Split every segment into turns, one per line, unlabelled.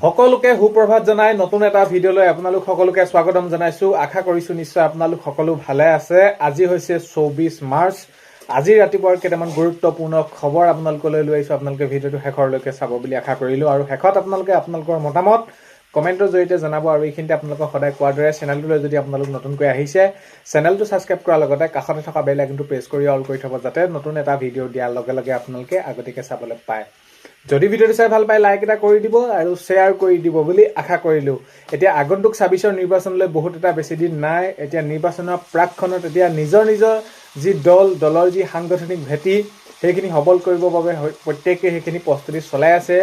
সকলোকে সুপ্ৰভাত জনাই নতুন এটা ভিডিঅ'লৈ আপোনালোক সকলোকে স্বাগতম জনাইছো। আশা কৰিছো নিশ্চয় আপোনালোক সকলো ভালে আছে। আজি হৈছে 24 মাৰ্চ। আজি ৰাতিপুৱাৰ কেইটামান গুৰুত্বপূৰ্ণ খবৰ আপোনালোকলৈ লৈ আহিছো। আপোনালোকে ভিডিঅ'টো শেষৰলৈকে চাব বুলি আশা কৰিলো আৰু শেষত আপোনালোকে আপোনালোকৰ মতামত কমেন্টৰ জৰিয়তে জনাব। আৰু এইখিনিতে আপোনালোকক সদায় কোৱাৰ দৰে চেনেলটোলৈ যদি আপোনালোক নতুনকৈ আহিছে চেনেলটো ছাবস্ক্ৰাইব কৰাৰ লগতে কাষতে থকা বেল আইকনটো প্ৰেছ কৰি অল কৰি থব, যাতে নতুন এটা ভিডিঅ' দিয়াৰ লগে লগে আপোনালোকে আগতীয়াকৈ চাবলৈ পায়। যদি ভিডিঅ'টো চাই ভাল পায় লাইক এটা কৰি দিব আৰু শ্বেয়াৰ কৰি দিব বুলি আশা কৰিলো। এতিয়া আগন্তুক 26ৰ নিৰ্বাচনলৈ বহুত এটা বেছি দিন নাই। এতিয়া নিৰ্বাচনৰ প্ৰাকখনত এতিয়া নিজৰ যি দলৰ যি সাংগঠনিক ভেটি সেইখিনি সবল কৰিবৰ বাবে প্ৰত্যেকে সেইখিনি প্ৰস্তুতি চলাই আছে।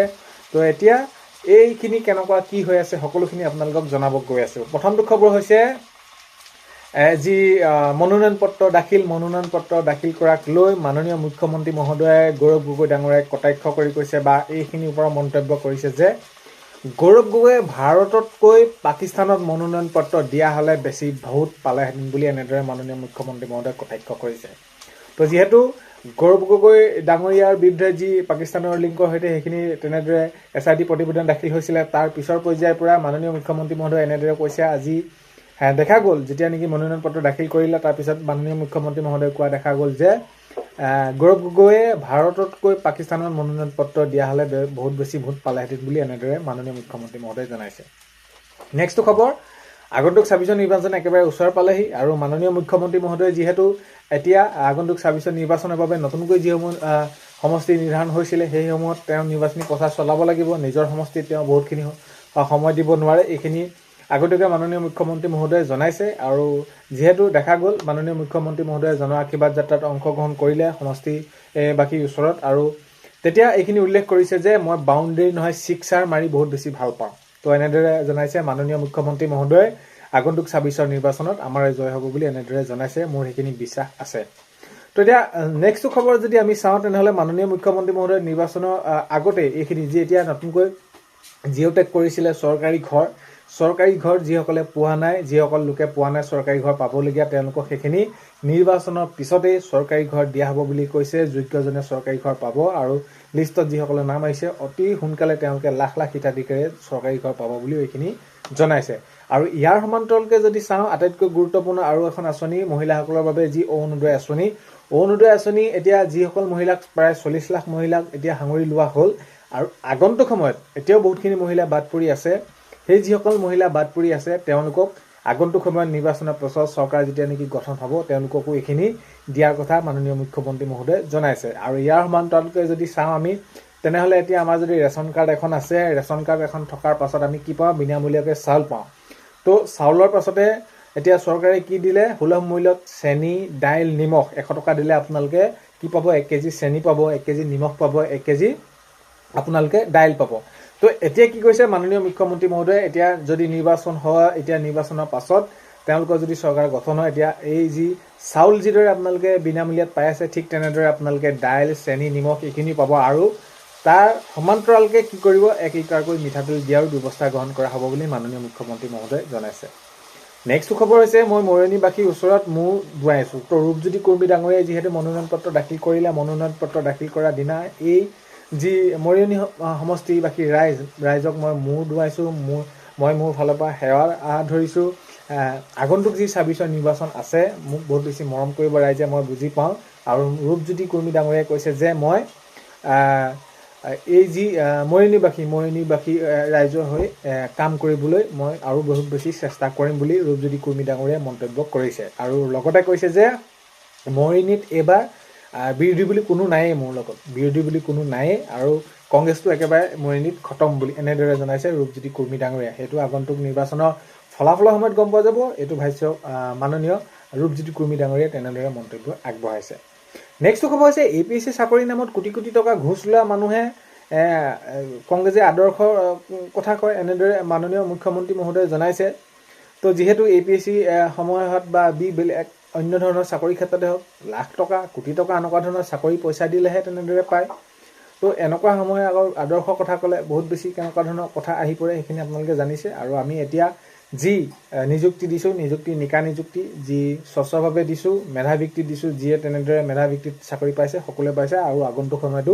তো এতিয়া এইখিনি কেনেকুৱা কি হৈ আছে সকলোখিনি আপোনালোকক জনাব গৈ আছো। প্ৰথমটো খবৰ হৈছে যি মনোনয়ন পত্ৰ দাখিল কৰাক লৈ মাননীয় মুখ্যমন্ত্ৰী মহোদয়ে গৌৰৱ গগৈ ডাঙৰীয়াক কটাক্ষ কৰি কৈছে বা এইখিনিৰ ওপৰত মন্তব্য কৰিছে যে গৌৰৱ গগৈয়ে ভাৰততকৈ পাকিস্তানত মনোনয়ন পত্ৰ দিয়া হ'লে বেছি ভোট পালেহেঁতেন বুলি এনেদৰে মাননীয় মুখ্যমন্ত্ৰী মহোদয়ে কটাক্ষ কৰিছে। তো যিহেতু গৌৰৱ গগৈ ডাঙৰীয়াৰ বিৰুদ্ধে যি পাকিস্তানৰ লিংকৰ সৈতে সেইখিনি তেনেদৰে SIT প্ৰতিবেদন দাখিল হৈছিলে, তাৰ পিছৰ পৰ্যায়ৰ পৰা মাননীয় মুখ্যমন্ত্ৰী মহোদয়ে এনেদৰে কৈছে। আজি দেখা গ'ল যেতিয়া নেকি মনোনয়ন পত্ৰ দাখিল কৰিলে তাৰপিছত মাননীয় মুখ্যমন্ত্ৰী মহোদয়ে কোৱা দেখা গ'ল যে গৌৰৱ গগৈয়ে ভাৰততকৈ পাকিস্তানত মনোনয়ন পত্ৰ দিয়া হ'লে বহুত বেছি ভোট পালেহেঁতেন বুলি এনেদৰে মাননীয় মুখ্যমন্ত্ৰী মহোদয়ে জনাইছে। নেক্সটটো খবৰ, আগন্তুক 26ৰ নিৰ্বাচন একেবাৰে ওচৰ পালেহি আৰু মাননীয় মুখ্যমন্ত্ৰী মহোদয়ে যিহেতু এতিয়া আগন্তুক 26ৰ নিৰ্বাচনৰ বাবে নতুনকৈ যিসমূহ সমষ্টি নিৰ্ধাৰণ হৈছিলে সেইসমূহত তেওঁ নিৰ্বাচনী প্ৰচাৰ চলাব লাগিব। নিজৰ সমষ্টিত তেওঁ বহুতখিনি সময় দিব নোৱাৰে, এইখিনি আগতীয়াকৈ মাননীয় মুখ্যমন্ত্ৰী মহোদয়ে জনাইছে। আৰু যিহেতু দেখা গ'ল মাননীয় মুখ্যমন্ত্ৰী মহোদয়ে জন আশীৰ্বাদ যাত্ৰাত অংশগ্ৰহণ কৰিলে সমষ্টি বাকীৰ ওচৰত, আৰু তেতিয়া এইখিনি উল্লেখ কৰিছে যে মই বাউণ্ডেৰী নহয় ছিক্সাৰ মাৰি বহুত বেছি ভাল পাওঁ। তো এনেদৰে জনাইছে মাননীয় মুখ্যমন্ত্ৰী মহোদয়ে আগন্তুক 26ৰ নিৰ্বাচনত আমাৰ জয় হ'ব বুলি এনেদৰে জনাইছে। মোৰ সেইখিনি বিশ্বাস আছে। তো এতিয়া নেক্সটটো খবৰ যদি আমি চাওঁ তেনেহ'লে মাননীয় মুখ্যমন্ত্ৰী মহোদয়ে নিৰ্বাচনৰ আগতে এইখিনি যি এতিয়া নতুনকৈ জিঅ'টেক কৰিছিলে চৰকাৰী ঘৰ যিসকলে পোৱা নাই, যিসকল লোকে পোৱা নাই চৰকাৰী ঘৰ পাবলগীয়া, তেওঁলোকক সেইখিনি নিৰ্বাচনৰ পিছতেই চৰকাৰী ঘৰ দিয়া হ'ব বুলি কৈছে। যোগ্যজনে চৰকাৰী ঘৰ পাব আৰু লিষ্টত যিসকলৰ নাম আহিছে অতি সোনকালে তেওঁলোকে লাখ লাখ হিতাধিকাৰীয়ে চৰকাৰী ঘৰ পাব বুলি এইখিনি জনাইছে। আৰু ইয়াৰ সমান্তৰালকে যদি চাওঁ আটাইতকৈ গুৰুত্বপূৰ্ণ আৰু এখন আঁচনি মহিলাসকলৰ বাবে যি অৰুণোদয় আঁচনি এতিয়া যিসকল মহিলাক প্ৰায় 40 লাখ মহিলাক এতিয়া সাঙুৰি লোৱা হ'ল। আৰু আগন্তুক সময়ত এতিয়াও বহুতখিনি মহিলা বাদ পৰি আছে। সেই যিসকল মহিলা বাদ পৰি আছে তেওঁলোকক আগন্তুক সময়ত নিৰ্বাচনৰ পিছত চৰকাৰ যেতিয়া নেকি গঠন হ'ব তেওঁলোককো এইখিনি দিয়াৰ কথা মাননীয় মুখ্যমন্ত্ৰী মহোদয়ে জনাইছে। আৰু ইয়াৰ সমান্তৰালকৈ যদি চাওঁ আমি তেনেহ'লে এতিয়া আমাৰ যদি ৰেচন কাৰ্ড এখন আছে, ৰেচন কাৰ্ড এখন থকাৰ পাছত আমি কি পাওঁ? বিনামূলীয়াকৈ চাউল পাওঁ। তো চাউলৰ পাছতে এতিয়া চৰকাৰে কি দিলে? সুলভ মূল্যত চেনি, দাইল, নিমখ 100 টকা দিলে আপোনালোকে কি পাব? 1 কেজি চেনি পাব, 1 কেজি নিমখ পাব, 1 কেজি আপোনালোকে দাইল পাব। তো এতিয়া কি কৈছে মাননীয় মুখ্যমন্ত্ৰী মহোদয়ে, এতিয়া যদি নিৰ্বাচন হয়, এতিয়া নিৰ্বাচনৰ পাছত তেওঁলোকৰ যদি চৰকাৰ গঠন হয়, এতিয়া এই যি চাউল যিদৰে আপোনালোকে বিনামূলীয়াত পাই আছে ঠিক তেনেদৰে আপোনালোকে দাইল, চেনি, নিমখ এইখিনি পাব। আৰু তাৰ সমান্তৰালকে কি কৰিব? 1 লিটাৰকৈ মিঠাতেল দিয়াৰো ব্যৱস্থা গ্ৰহণ কৰা হ'ব বুলি মাননীয় মুখ্যমন্ত্ৰী মহোদয়ে জনাইছে। নেক্সট খবৰ হৈছে মই মৰিয়নীবাসীৰ ওচৰত মূৰ দুৱাইছোঁ। তো ৰূপজ্যোতি কুৰ্মী ডাঙৰীয়াই যিহেতু মনোনয়ন পত্ৰ দাখিল কৰিলে, মনোনয়ন পত্ৰ দাখিল কৰাৰ দিনা এই যি মৰিয়নী সমষ্টিবাসী ৰাইজক মই মূৰ দুৱাইছোঁ, মই মোৰ ফালৰ পৰা সেৱাৰ ধৰিছোঁ। আগন্তুক যি 26ৰ নিৰ্বাচন আছে মোক বহুত বেছি মৰম কৰিব ৰাইজে, মই বুজি পাওঁ। আৰু ৰূপজ্যোতি কুৰ্মী ডাঙৰীয়াই কৈছে যে মই এই যি মৰিয়নীবাসী ৰাইজৰ হৈ কাম কৰিবলৈ মই আৰু বহুত বেছি চেষ্টা কৰিম বুলি ৰূপজ্যোতি কুৰ্মী ডাঙৰীয়াই মন্তব্য কৰিছে। আৰু লগতে কৈছে যে মৰিয়নীত এইবাৰ বিৰোধী বুলি কোনো নায়েই, মোৰ লগত বিৰোধী বুলি কোনো নায়েই, আৰু কংগ্ৰেছটো একেবাৰে মৰিয়নীত খতম বুলি এনেদৰে জনাইছে ৰূপজ্যোতি কুৰ্মী ডাঙৰীয়া। সেইটো আগন্তুক নিৰ্বাচনৰ ফলাফলৰ সময়ত গম পোৱা যাব। এইটো মাননীয় ৰূপজ্যোতি কুৰ্মী ডাঙৰীয়াই তেনেদৰে মন্তব্য আগবঢ়াইছে। নেক্সটটো খবৰ হৈছে APSC চাকৰিৰ নামত কোটি কোটি টকা ঘোচ লোৱা মানুহে কংগ্ৰেছে আদৰ্শৰ কথা কয়, এনেদৰে মাননীয় মুখ্যমন্ত্ৰী মহোদয়ে জনাইছে। তো যিহেতু APSC সময়ত বা বেলেগ অন্য ধৰণৰ চাকৰি ক্ষেত্ৰতে হওক লাখ টকা, কোটি টকা এনেকুৱা ধৰণৰ চাকৰি পইচা দিলেহে তেনেদৰে পায়। তো এনেকুৱা সময় আকৌ আদৰ্শৰ কথা ক'লে বহুত বেছি কেনেকুৱা ধৰণৰ কথা আহি পৰে সেইখিনি আপোনালোকে জানিছে। আৰু আমি এতিয়া যি নিযুক্তি দিছোঁ, নিকা নিযুক্তি যি স্বচ্ছভাৱে দিছোঁ, মেধাভিত্তিত দিছোঁ, যিয়ে তেনেদৰে মেধাভিত্তিত চাকৰি পাইছে সকলোৱে পাইছে। আৰু আগন্তুক সময়তো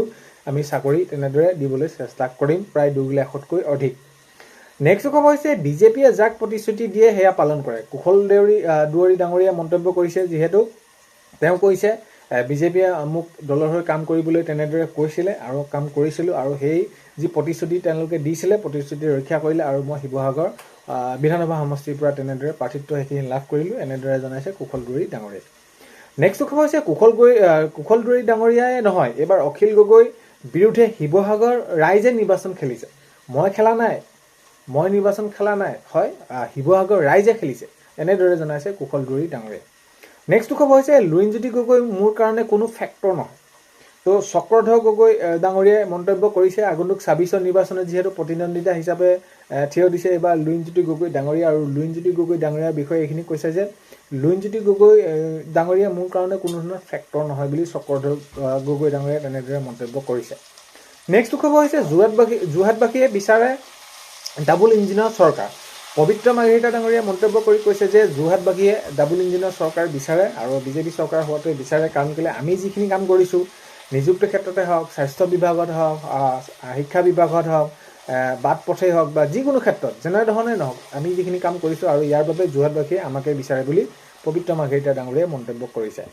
আমি চাকৰি তেনেদৰে দিবলৈ চেষ্টা কৰিম, প্ৰায় 2 লাখতকৈ অধিক। নেক্সট খবৰ হৈছে বিজেপিয়ে যাক প্ৰতিশ্ৰুতি দিয়ে সেয়া পালন কৰে। কুশল দুৱৰী ডাঙৰীয়া মন্তব্য কৰিছে, যিহেতু তেওঁ কৈছে বিজেপিয়ে মোক দলৰ হৈ কাম কৰিবলৈ তেনেদৰে কৈছিলে আৰু কাম কৰিছিলোঁ, আৰু সেই যি প্ৰতিশ্ৰুতি তেওঁলোকে দিছিলে প্ৰতিশ্ৰুতি ৰক্ষা কৰিলে, আৰু মই শিৱসাগৰ বিধানসভা সমষ্টিৰ পৰা তেনেদৰে প্ৰাৰ্থিত্ব সেইখিনি লাভ কৰিলোঁ, এনেদৰে জনাইছে কুশল দুৱৰী ডাঙৰীয়াই। নেক্সট খবৰ হৈছে কুশল দুৱৰী ডাঙৰীয়াই নহয়, এইবাৰ অখিল গগৈ বিৰুদ্ধে শিৱসাগৰ ৰাইজে নিৰ্বাচন খেলিছে। মই নিৰ্বাচন খেলা নাই, হয় শিৱসাগৰ ৰাইজে খেলিছে, এনেদৰে জনাইছে কুশল দুৱৰী ডাঙৰীয়াই। নেক্সট খবৰ হৈছে লুৰিণজ্যোতি গগৈ মোৰ কাৰণে কোনো ফেক্টৰ নহয়। তো চক্ৰধৰ গগৈ ডাঙৰীয়াই মন্তব্য কৰিছে, আগন্তুক ২৬ নিৰ্বাচনত যিহেতু প্ৰতিদ্বন্দ্বিতা হিচাপে থিয় দিছে এইবাৰ লুৰিণজ্যোতি গগৈ ডাঙৰীয়া, আৰু লুৰিণজ্যোতি গগৈ ডাঙৰীয়াৰ বিষয়ে এইখিনি কৈছে যে লুৰিণজ্যোতি গগৈ ডাঙৰীয়া মোৰ কাৰণে কোনো ধৰণৰ ফেক্টৰ নহয় বুলি চক্ৰধৰ গগৈ ডাঙৰীয়াই তেনেদৰে মন্তব্য কৰিছে। নেক্সট খবৰ হৈছে যোৰহাটবাসীয়ে বিচাৰে ডাবল ইঞ্জিনৰ চৰকাৰ। পবিত্ৰ মাৰ্ঘেৰিটা ডাঙৰীয়াই মন্তব্য কৰি কৈছে যে যোৰহাটবাসীয়ে ডাবল ইঞ্জিনৰ চৰকাৰ বিচাৰে, আৰু বিজেপি চৰকাৰ হোৱাটোৱে বিচাৰে, কাৰণ কেলৈ আমি যিখিনি কাম কৰিছোঁ নিযুক্তিৰ ক্ষেত্ৰতে হওক, স্বাস্থ্য বিভাগত হওক, শিক্ষা বিভাগত হওক, বাট পথেই হওক বা যিকোনো ক্ষেত্ৰত যেনেধৰণে নহওক আমি যিখিনি কাম কৰিছোঁ, আৰু ইয়াৰ বাবে যোৰহাটবাসীয়ে আমাকে বিচাৰে বুলি পবিত্ৰ মাৰ্ঘেৰিটা ডাঙৰীয়াই মন্তব্য কৰিছে।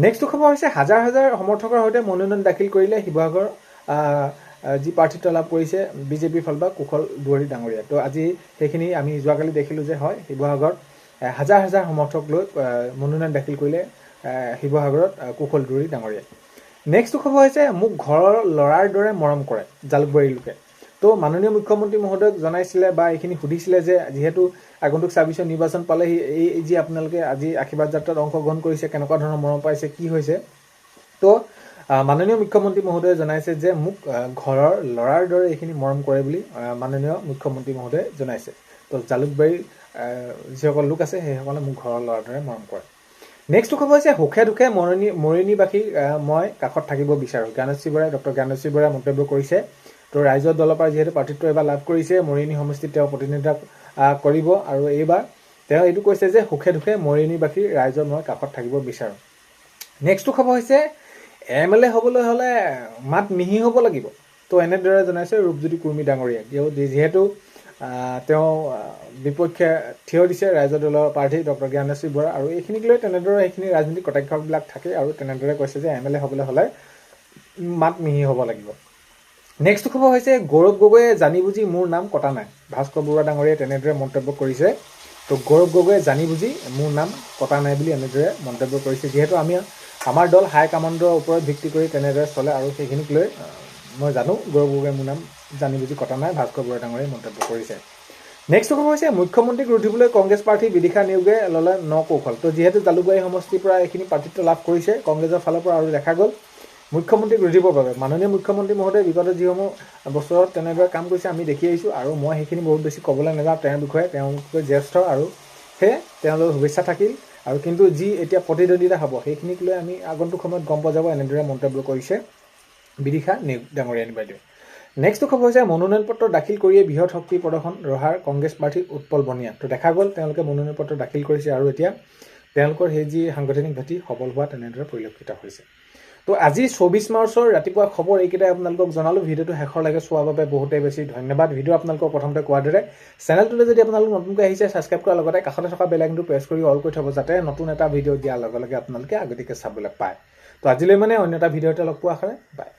নেক্সট খবৰ হৈছে হাজাৰ হাজাৰ সমৰ্থকৰ সৈতে মনোনয়ন দাখিল কৰিলে শিৱসাগৰ যি প্ৰাৰ্থিত্ব লাভ কৰিছে বিজেপিৰ ফালৰ পৰা কুশল দুৱৰী ডাঙৰীয়া। তো আজি সেইখিনি আমি যোৱাকালি দেখিলোঁ যে হয় শিৱসাগৰত হাজাৰ হাজাৰ সমৰ্থক লৈ মনোনয়ন দাখিল কৰিলে শিৱসাগৰত কুশল দুৱৰী ডাঙৰীয়াই। নেক্সট খবৰ হৈছে মোক ঘৰৰ ল'ৰাৰ দৰে মৰম কৰে জালুকবাৰীৰ লোকে। তো মাননীয় মুখ্যমন্ত্ৰী মহোদয়ক জনাইছিলে বা এইখিনি সুধিছিলে যে যিহেতু আগন্তুক ২৬ নিৰ্বাচন পালেহি, এই যি আপোনালোকে আজি আশীৰ্বাদ যাত্ৰাত অংশগ্ৰহণ কৰিছে কেনেকুৱা ধৰণৰ মৰম পাইছে, কি হৈছে। তো মাননীয় মুখ্যমন্ত্ৰী মহোদয়ে জনাইছে যে মোক ঘৰৰ ল'ৰাৰ দৰে এইখিনি মৰম কৰে বুলি মাননীয় মুখ্যমন্ত্ৰী মহোদয়ে জনাইছে। তো জালুকবাৰীৰ যিসকল লোক আছে সেইসকলে মোক ঘৰৰ ল'ৰাৰ দৰে মৰম কৰে। নেক্সট খবৰ হৈছে সুখে দুখে মৰিয়নীবাসীৰ মই কাষত থাকিব বিচাৰোঁ। ডক্টৰ জ্ঞানশ্ৰী বৰাই মন্তব্য কৰিছে। তো ৰাইজৰ দলৰ পৰা যিহেতু প্ৰাৰ্থিত্ব এইবাৰ লাভ কৰিছে, মৰিয়নী সমষ্টিত তেওঁ প্ৰতিনিধিত্ব কৰিব, আৰু এইবাৰ তেওঁ এইটো কৈছে যে সুখে দুখে মৰিয়নীবাসীৰ ৰাইজৰ মই কাষত থাকিব বিচাৰোঁ। নেক্সট খবৰ হৈছে MLA হ'বলৈ হ'লে মাত মিহি হ'ব লাগিব। তো এনেদৰে জনাইছে ৰূপজ্যোতি কুৰ্মী ডাঙৰীয়াই, যিহেতু তেওঁ বিপক্ষে থিয় দিছে ৰাইজৰ দলৰ প্ৰাৰ্থী ডক্টৰ জ্ঞানশ্ৰী বৰা, আৰু এইখিনিক লৈ তেনেদৰে সেইখিনি ৰাজনৈতিক কটাক্ষবিলাক থাকে, আৰু তেনেদৰে কৈছে যে MLA হ'বলৈ হ'লে মাত মিহি হ'ব লাগিব। নেক্সট খবৰ হৈছে গৌৰৱ গগৈয়ে জানি বুজি মোৰ নাম কটা নাই। ভাস্কৰ বৰুৱা ডাঙৰীয়াই তেনেদৰে মন্তব্য কৰিছে। তো গৌৰৱ গগৈয়ে জানি বুজি মোৰ নাম কটা নাই বুলি এনেদৰে মন্তব্য কৰিছে, যিহেতু আমাৰ দল হাই কামাণ্ডৰ ওপৰত ভিত্তি কৰি তেনেদৰে চলে, আৰু সেইখিনিক লৈ মই জানো গৌৰৱ গগৈয়ে মোৰ নাম জানি বুজি কটা নাই, ভাস্কৰ বৰুৱা ডাঙৰীয়াই মন্তব্য কৰিছে। নেক্সট খবৰ হৈছে মুখ্যমন্ত্ৰীক ৰুধিবলৈ কংগ্ৰেছ প্ৰাৰ্থী বিদিশা নিয়োগে ল'লে ন কৌশল। তো যিহেতু জালুকবাৰী সমষ্টিৰ পৰা এইখিনি প্ৰাৰ্থিত্ব লাভ কৰিছে কংগ্ৰেছৰ ফালৰ পৰা, আৰু দেখা গ'ল মুখ্যমন্ত্ৰীক ৰুধিবৰ বাবে মাননীয় মুখ্যমন্ত্ৰী মহোদয়ে বিগত যিসমূহ বছৰত তেনেদৰে কাম কৰিছে আমি দেখি আহিছোঁ, আৰু মই সেইখিনি বহুত বেছি ক'বলৈ নাযাওঁ তেওঁৰ বিষয়ে, তেওঁলোকে জ্যেষ্ঠ, আৰু সেয়ে তেওঁলোকৰ শুভেচ্ছা থাকিল। আৰু কিন্তু যি এতিয়া প্ৰতিদ্বন্দ্বিতা হ'ব সেইখিনিক লৈ আমি আগন্তুক সময়ত গম পোৱা যাব, এনেদৰে মন্তব্য কৰিছে বিদিশা নিয়োগ ডাঙৰীয়ানী বাইদেৱে। নেক্সট খবৰ হৈছে মনোনয়ন পত্ৰ দাখিল কৰিয়ে বৃহৎ শক্তি প্ৰদৰ্শন ৰহাৰ কংগ্ৰেছ প্ৰাৰ্থী উৎপল বনিয়া। তো দেখা গ'ল তেওঁলোকে মনোনয়ন পত্ৰ দাখিল কৰিছে, আৰু এতিয়া তেওঁলোকৰ সেই যি সাংগঠনিক ভেটি সবল হোৱা তেনেদৰে পৰিলক্ষিত হৈছে। তো আজি ২৪ মাৰ্চৰ ৰাতিপুৱা খবৰ এইকেইটাই আপোনালোকক জনালোঁ। ভিডিঅ'টো শেষলৈকে চোৱাৰ বাবে বহুতেই বেছি ধন্যবাদ। ভিডিঅ' আপোনালোকক প্ৰথমতে কোৱাৰ দৰে চেনেলটোলৈ যদি আপোনালোক নতুনকৈ আহিছে ছাবস্ক্ৰাইব কৰাৰ লগতে কাষতে থকা বেল আইকনটো প্ৰেছ কৰি অল কৰি থ'ব, যাতে নতুন এটা ভিডিঅ' দিয়াৰ লগে লগে আপোনালোকে আগতীয়াকৈ চাবলৈ পায়। তো আজিলৈ অন্য এটা ভিডিঅ'তে লগ পোৱা হয়, বাই।